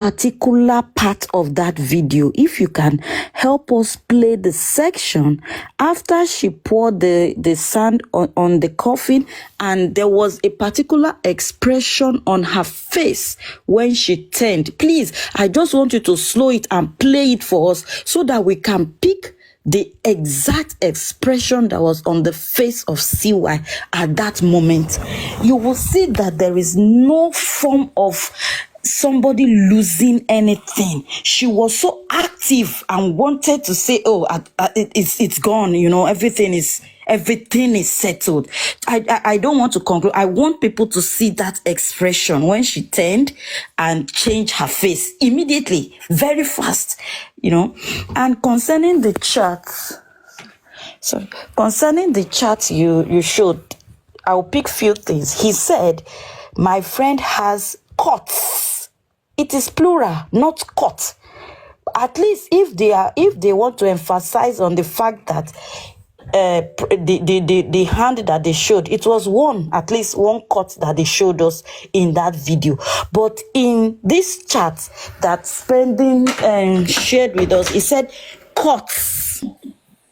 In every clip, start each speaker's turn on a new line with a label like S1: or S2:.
S1: particular part of that video, if you can help us play the section after she poured the sand on the coffin, and there was a particular expression on her face when she turned. Please, I just want you to slow it and play it for us so that we can pick the exact expression that was on the face of CY at that moment. You will see that there is no form of somebody losing anything. She was so active and wanted to say, oh, it's gone, you know, everything is settled. I don't want to conclude. I want people to see that expression when she turned and changed her face immediately, very fast, you know. And concerning the chart, you showed, I'll pick few things. He said, my friend has cuts. It is plural, not cut. At least if they want to emphasize on the fact that the hand that they showed, it was at least one cut that they showed us in that video. But in this chart that Spending shared with us, it said cuts.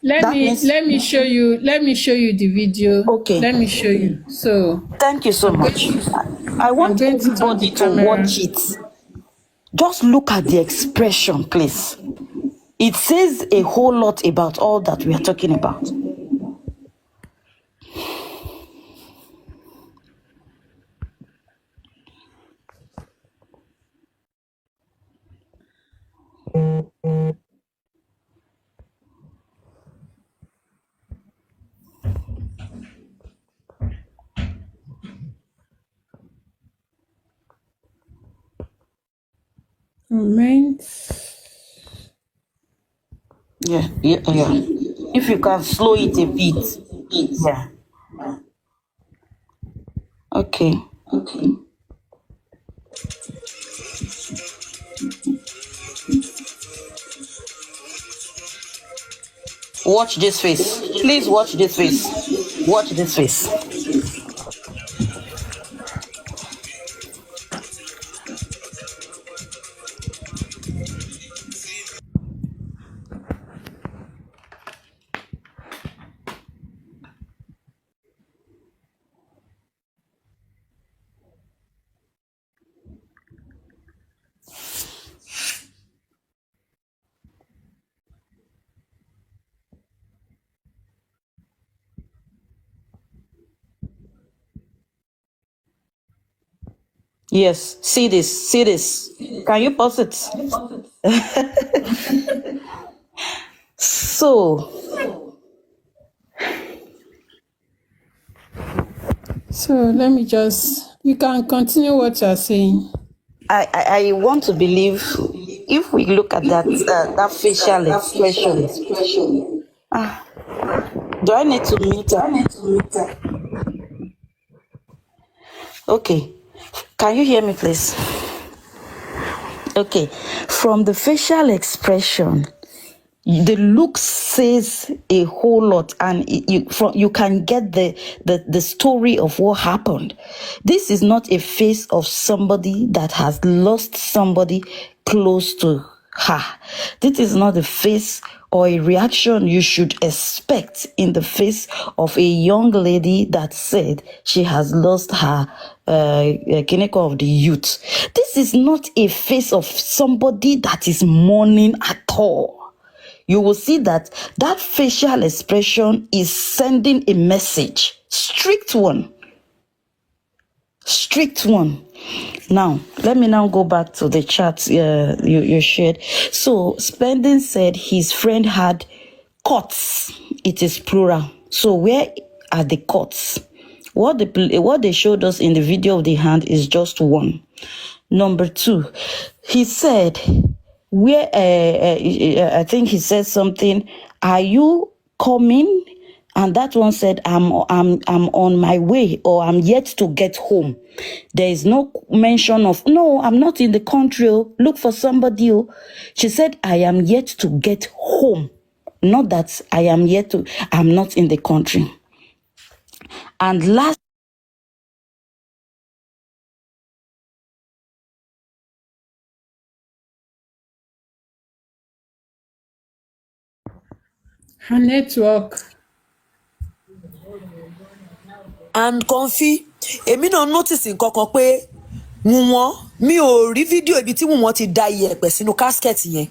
S2: Let me show you the video.
S1: Okay.
S2: Let me show you. So
S1: thank you so much. I want everybody to watch it. Just look at the expression, please. It says a whole lot about all that we are talking about.
S2: Moment.
S1: Yeah. If you can slow it a bit. Yeah. Okay. Watch this face. Please watch this face. Watch this face. Yes, see this. Can you pause it? So
S2: let me you can continue what you're saying.
S1: I want to believe, if we look at that facial expression. Do I need to mute her? Okay. Can you hear me, please? Okay. From the facial expression, the look says a whole lot, and you can get the story of what happened. This is not a face of somebody that has lost somebody close to her. This is not a face or a reaction you should expect in the face of a young lady that said she has lost her Kineko of the youth. This is not a face of somebody that is mourning at all. You will see that facial expression is sending a message. Strict one. Now, let me go back to the chat you shared. So, Spending said his friend had cuts. It is plural. So, where are the cuts? What they showed us in the video of the hand is just one. Number two, he said, where I think he said something, are you coming? And that one said, I'm on my way, or I'm yet to get home. There is no mention of, no, I'm not in the country. Look for somebody. She said, I am yet to get home. Not that I'm not in the country. And last,
S2: Her network.
S3: And Comfy, èmi náà notice nǹkan kan pé Wunmi mi ò rí fídíò ibi tí Wunmi ti da iyẹ̀pẹ̀ sínú casket yẹn.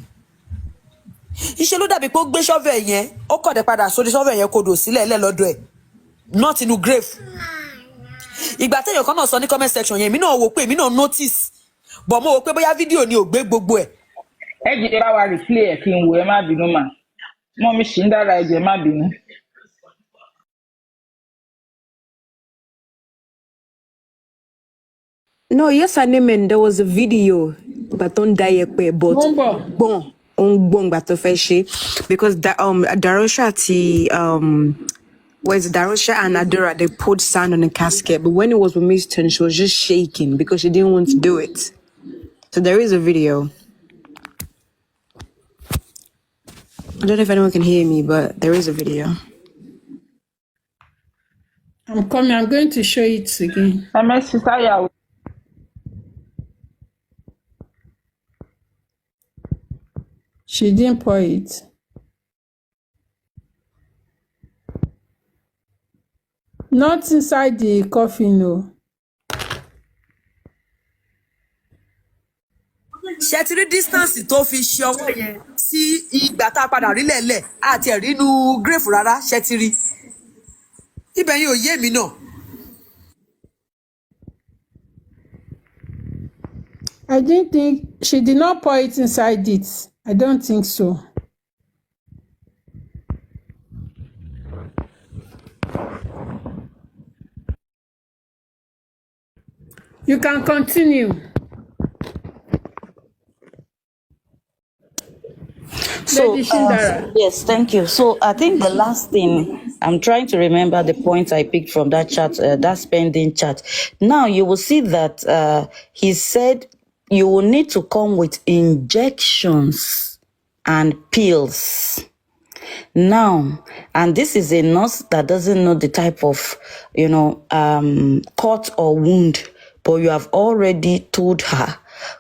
S3: Iṣẹ́ ló dàbí pé ó gbé shovel yẹn, ó kọ̀dẹ̀ padà sórí shovel yẹn kodò sílẹ̀ lọ́dọ̀ ẹ̀, not inú grave. Ìgbà téèyàn kan náà sọ ní comment section yẹn, èmi náà wò pé èmi náà notice, but mo wò pé bóyá fídíò ni ò gbé gbogbo ẹ̀.
S4: Ẹ jẹ́ bá wa replay ẹ̀ kí n wò, ẹ má bínú mà. Mọ́ mi ṣì ń dára, ẹ jẹ́ má bínú.
S5: No, yes, I mean there was a video, but on Dayepe, but bon, on bon, but because Darosha where's Darosha and Adora, they put sand on the casket, but when it was with Miss Turn, she was just shaking because she didn't want to do it. So there is a video. I don't know if anyone can hear me, but there is a video.
S2: I'm coming. I'm going to show it again. She didn't pour it. Not inside the coffin, no.
S3: Ṣé ti rí distance tó fi ṣe ọwọ́ yẹn sí ìgbà tá a padà rí lẹ́lẹ̀ àti ẹ̀rí inú grave rárá, ṣé ti rí? Ibẹ̀ yẹn ò yé mi náà.
S2: I didn't think she did not pour it inside it. I don't think so. You can continue.
S1: So, yes, thank you. So I think the last thing, I'm trying to remember the point I picked from that chat, that spending chat. Now you will see that he said you will need to come with injections and pills. Now, and this is a nurse that doesn't know the type of, cut or wound, but you have already told her,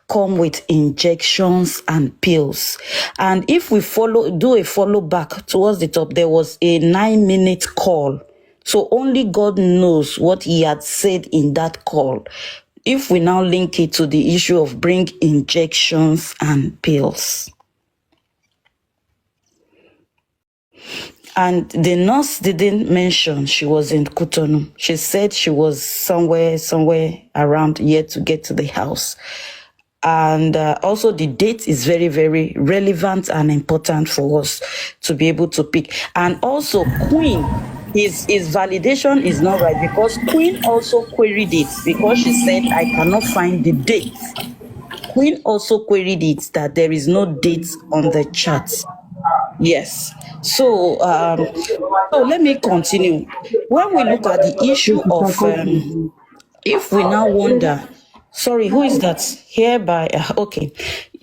S1: come with injections and pills. And if we do a follow back towards the top, there was a 9-minute call. So only God knows what he had said in that call. If we now link it to the issue of bring injections and pills. And the nurse didn't mention she was in Cotonou. She said she was somewhere around here to get to the house. And also the date is very, very relevant and important for us to be able to pick. And also Queen, his validation is not right because Queen also queried it because she said, I cannot find the date. Queen also queried it that there is no date on the chart. Yes. So let me continue. When we look at the issue of, if we now wonder, sorry, who is that? Hereby, okay.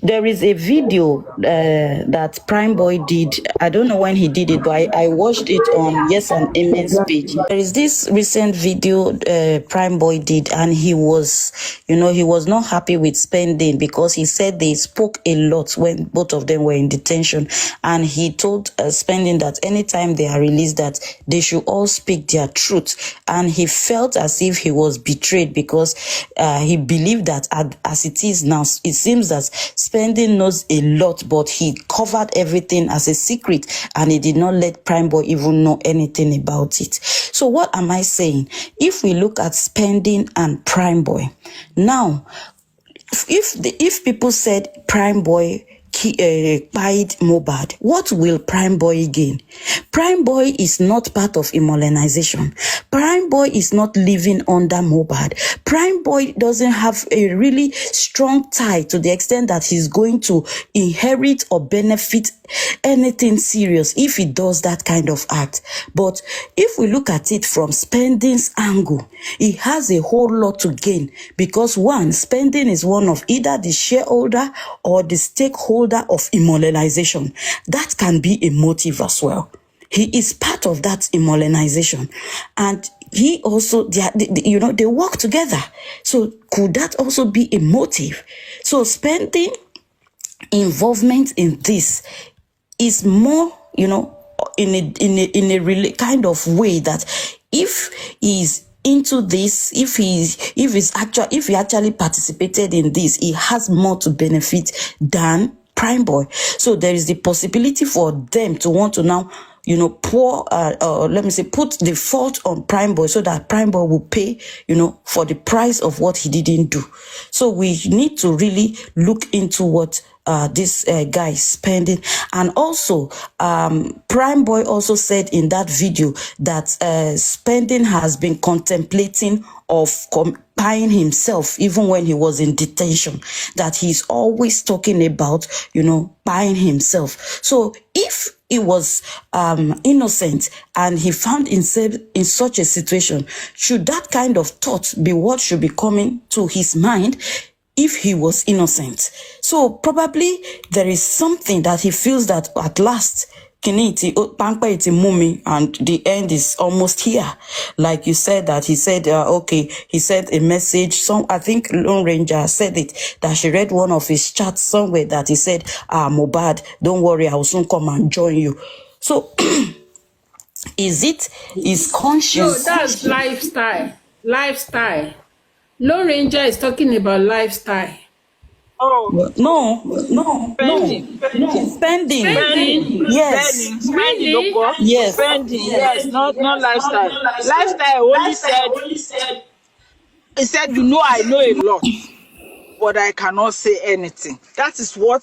S1: There is a video that Prime Boy did. I don't know when he did it, but I watched it on Yes and Amen's page. There is this recent video Prime Boy did, and he was not happy with spending because he said they spoke a lot when both of them were in detention, and he told spending that anytime they are released that they should all speak their truth, and he felt as if he was betrayed because he believed that as it is now, it seems that Spending knows a lot, but he covered everything as a secret and he did not let Prime Boy even know anything about it. So what am I saying? If we look at Spending and Prime Boy, now, if people said Prime Boy bite Mohbad, what will Prime Boy gain? Prime Boy is not part of immobilization. Prime Boy is not living under Mohbad. Prime Boy doesn't have a really strong tie to the extent that he's going to inherit or benefit anything serious if he does that kind of act. But if we look at it from Spending's angle, he has a whole lot to gain because one, Spending is one of either the shareholder or the stakeholder of immobilization. That can be a motive as well. He is part of that immobilization, and he also, they work together. So could that also be a motive? So Spending involvement in this is more, in a really kind of way that if he's into this, if he actually participated in this, he has more to benefit than Prime Boy. So there is the possibility for them to want to now, put the fault on Prime Boy so that Prime Boy will pay, for the price of what he didn't do. So we need to really look into what this guy is spending. And also, Prime Boy also said in that video that spending has been contemplating of buying himself even when he was in detention, that he's always talking about, buying himself. So if he was innocent and he found himself in such a situation, should that kind of thought be what should be coming to his mind if he was innocent? So probably there is something that he feels that at last Mummy, and the end is almost here. Like you said that he said, he sent a message. I think Lone Ranger said it, that she read one of his chats somewhere that he said, Mohbad, don't worry, I will soon come and join you. So is it his conscience?
S2: No, that's lifestyle. Lone Ranger is talking about lifestyle.
S4: Oh,
S1: No. Spending. Yes.
S4: Spending.
S1: Yes.
S4: Spending. Yes. Not lifestyle. Lifestyle only said. He said, I know a lot, but I cannot say anything. That is what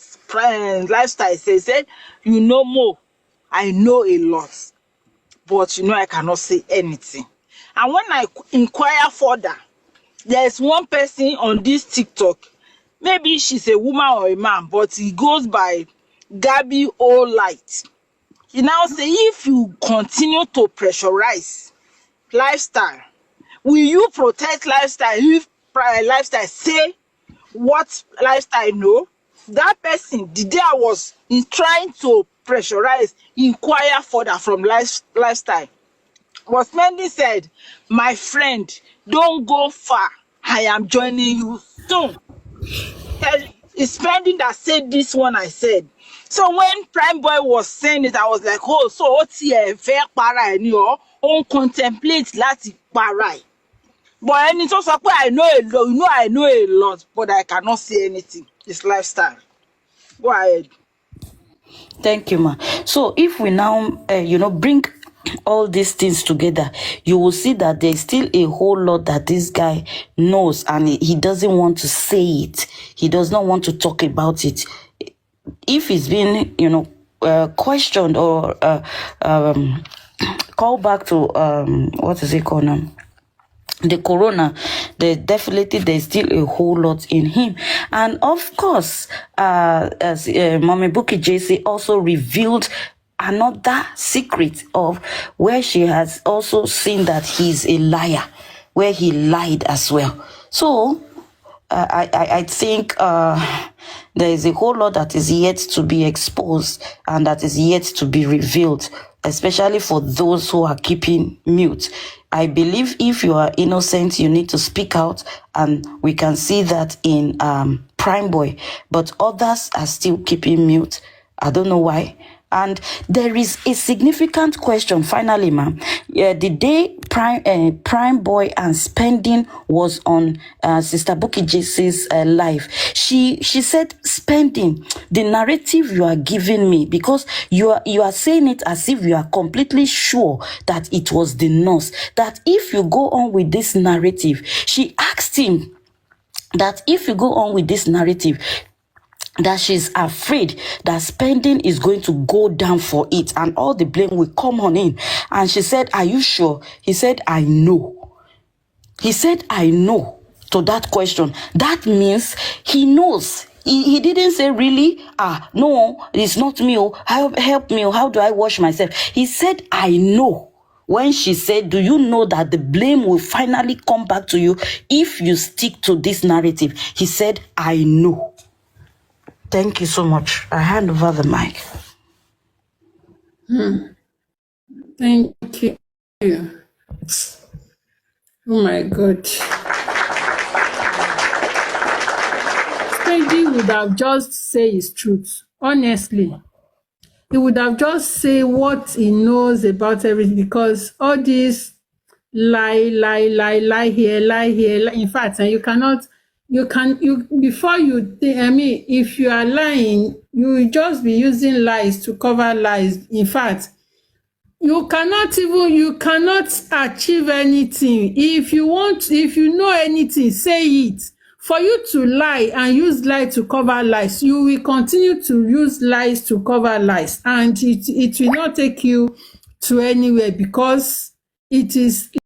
S4: lifestyle says. He said, more. I know a lot, but I cannot say anything. And when I inquire further, there's one person on this TikTok. Maybe she's a woman or a man, but he goes by Gabby Olight. He now say, if you continue to pressurize lifestyle, will you protect lifestyle if lifestyle say what lifestyle know? That person, the day I was trying to pressurize, inquire further from lifestyle, was Mendy said, my friend, don't go far. I am joining you soon. It's Spending that said this one I said. So when Prime Boy was saying it, I was like, oh, so what's here? Fair para ni o, on contemplate láti para. But any to say I know a lot, I know a lot, but I cannot say anything. It's lifestyle. Go ahead.
S1: Thank you, ma. So if we now, bring all these things together, you will see that there's still a whole lot that this guy knows, and he doesn't want to say it. He does not want to talk about it. If he's been, questioned or called back to, what is it called now? The corona, there's still a whole lot in him. And of course, as Mommy Bukky JC also revealed another secret of where she has also seen that he's a liar, where he lied as well. So I think there is a whole lot that is yet to be exposed and that is yet to be revealed, especially for those who are keeping mute. I believe if you are innocent, you need to speak out, and we can see that in Prime Boy, but others are still keeping mute. I don't know why. And there is a significant question, finally, ma'am. The day Prime Boy and Spending was on Sister Bukky JC's live, she said, Spending, the narrative you are giving me, because you are saying it as if you are completely sure that it was the nurse, that if you go on with this narrative, she asked him that if you go on with this narrative, that she's afraid that Spending is going to go down for it and all the blame will come on him. And she said, are you sure? He said, I know. He said, I know, to that question. That means he knows. He didn't say, really? No, it's not me. Help me. How do I wash myself? He said, I know. When she said, do you know that the blame will finally come back to you if you stick to this narrative? He said, I know. Thank you so much. I hand over the mic.
S2: Thank you. Oh my God. Spending would have just say his truth. Honestly. he would have just say what he knows about everything, because all this lie here, lie here. In fact, before you think, I mean, if you are lying, you will just be using lies to cover lies. In fact, you cannot achieve anything. If you know anything, say it. For you to lie and use lie to cover lies, you will continue to use lies to cover lies, and it will not take you to anywhere, because it is